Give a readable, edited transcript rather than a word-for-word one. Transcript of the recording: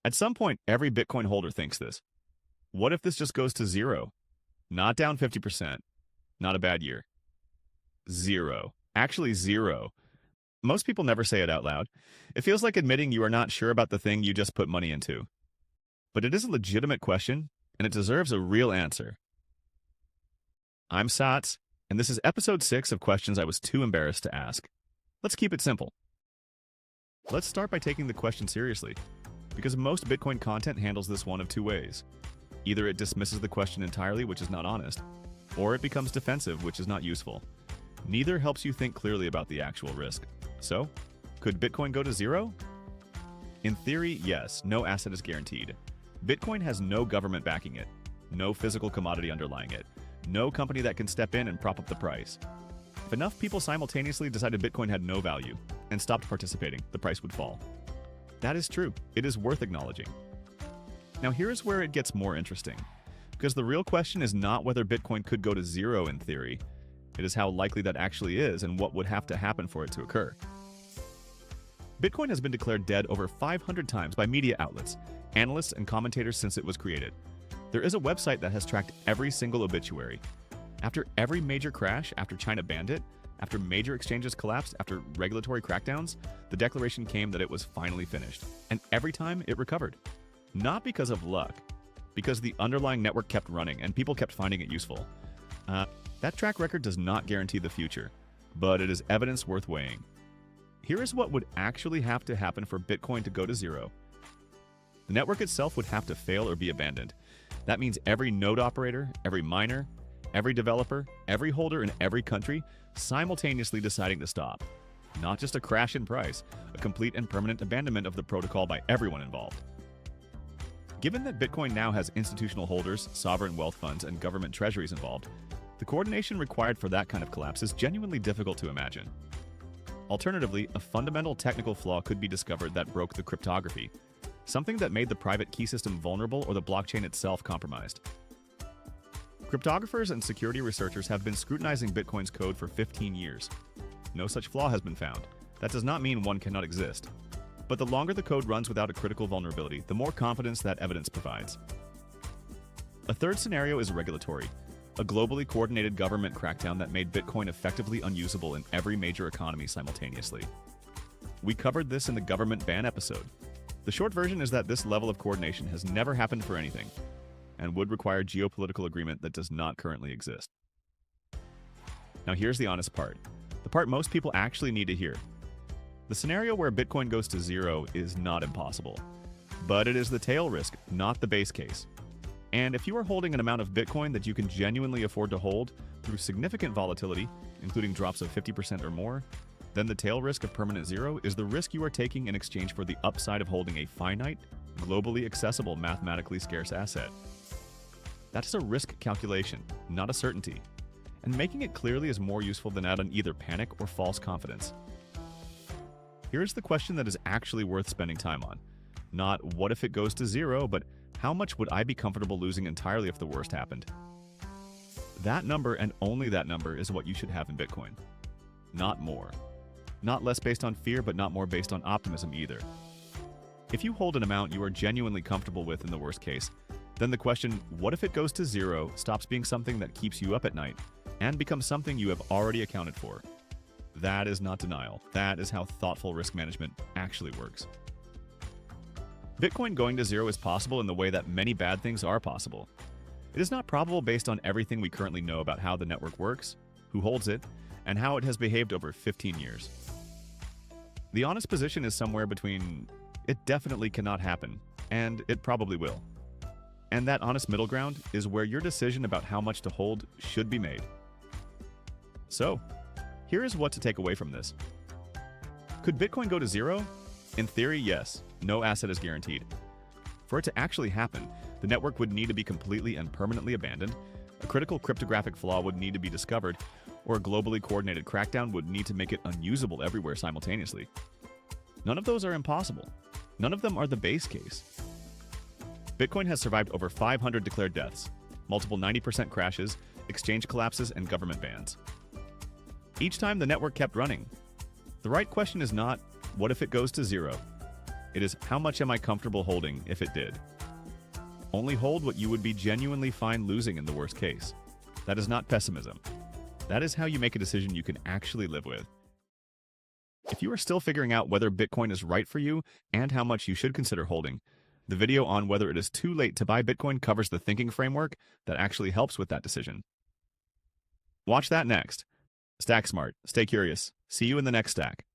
At some point, every Bitcoin holder thinks this. What if this just goes to zero? Not down 50%. Not a bad year. Zero. Actually, zero. Most people never say it out loud. It feels like admitting you are not sure about the thing you just put money into. But it is a legitimate question, and it deserves a real answer. I'm Sats, and this is episode 6 of questions I was too embarrassed to ask. Let's keep it simple. Let's start by taking the question seriously, because most Bitcoin content handles this one of two ways. Either it dismisses the question entirely, which is not honest, or it becomes defensive, which is not useful. Neither helps you think clearly about the actual risk. So, could Bitcoin go to zero? In theory, yes, no asset is guaranteed. Bitcoin has no government backing it, no physical commodity underlying it, no company that can step in and prop up the price. If enough people simultaneously decided Bitcoin had no value and stopped participating, the price would fall. That is true. It is worth acknowledging. Now here's where it gets more interesting, because the real question is not whether Bitcoin could go to zero in theory. It is how likely that actually is and what would have to happen for it to occur. Bitcoin has been declared dead over 500 times by media outlets, analysts, and commentators since it was created. There is a website that has tracked every single obituary. After every major crash, after China banned it, after major exchanges collapsed, after regulatory crackdowns, the declaration came that it was finally finished. And every time it recovered. Not because of luck, because the underlying network kept running and people kept finding it useful. That track record does not guarantee the future, but it is evidence worth weighing. Here is what would actually have to happen for Bitcoin to go to zero. The network itself would have to fail or be abandoned. That means every node operator, every miner, every developer, every holder in every country simultaneously deciding to stop. Not just a crash in price, a complete and permanent abandonment of the protocol by everyone involved. Given that Bitcoin now has institutional holders, sovereign wealth funds, and government treasuries involved, the coordination required for that kind of collapse is genuinely difficult to imagine. Alternatively, a fundamental technical flaw could be discovered that broke the cryptography, something that made the private key system vulnerable or the blockchain itself compromised. Cryptographers and security researchers have been scrutinizing Bitcoin's code for 15 years. No such flaw has been found. That does not mean one cannot exist. But the longer the code runs without a critical vulnerability, the more confidence that evidence provides. A third scenario is regulatory, a globally coordinated government crackdown that made Bitcoin effectively unusable in every major economy simultaneously. We covered this in the government ban episode. The short version is that this level of coordination has never happened for anything, and would require geopolitical agreement that does not currently exist. Now here's the honest part, the part most people actually need to hear. The scenario where Bitcoin goes to zero is not impossible, but it is the tail risk, not the base case. And if you are holding an amount of Bitcoin that you can genuinely afford to hold through significant volatility, including drops of 50% or more, then the tail risk of permanent zero is the risk you are taking in exchange for the upside of holding a finite, globally accessible, mathematically scarce asset. That is a risk calculation, not a certainty. And making it clearly is more useful than out on either panic or false confidence. Here is the question that is actually worth spending time on. Not what if it goes to zero, but how much would I be comfortable losing entirely if the worst happened? That number and only that number is what you should have in Bitcoin. Not more. Not less based on fear, but not more based on optimism either. If you hold an amount you are genuinely comfortable with in the worst case, then the question, what if it goes to zero, stops being something that keeps you up at night and becomes something you have already accounted for. That is not denial. That is how thoughtful risk management actually works. Bitcoin going to zero is possible in the way that many bad things are possible. It is not probable based on everything we currently know about how the network works, who holds it, and how it has behaved over 15 years. The honest position is somewhere between it definitely cannot happen and it probably will. And that honest middle ground is where your decision about how much to hold should be made. So, here is what to take away from this. Could Bitcoin go to zero? In theory, yes. No asset is guaranteed. For it to actually happen, the network would need to be completely and permanently abandoned, a critical cryptographic flaw would need to be discovered, or a globally coordinated crackdown would need to make it unusable everywhere simultaneously. None of those are impossible. None of them are the base case. Bitcoin has survived over 500 declared deaths, multiple 90% crashes, exchange collapses, and government bans. Each time the network kept running. The right question is not, what if it goes to zero? It is how much am I comfortable holding if it did. Only hold what you would be genuinely fine losing in the worst case. That is not pessimism. That is how you make a decision you can actually live with. If you are still figuring out whether Bitcoin is right for you and how much you should consider holding, the video on whether it is too late to buy Bitcoin covers the thinking framework that actually helps with that decision. Watch that next. Stack smart, stay curious. See you in the next stack.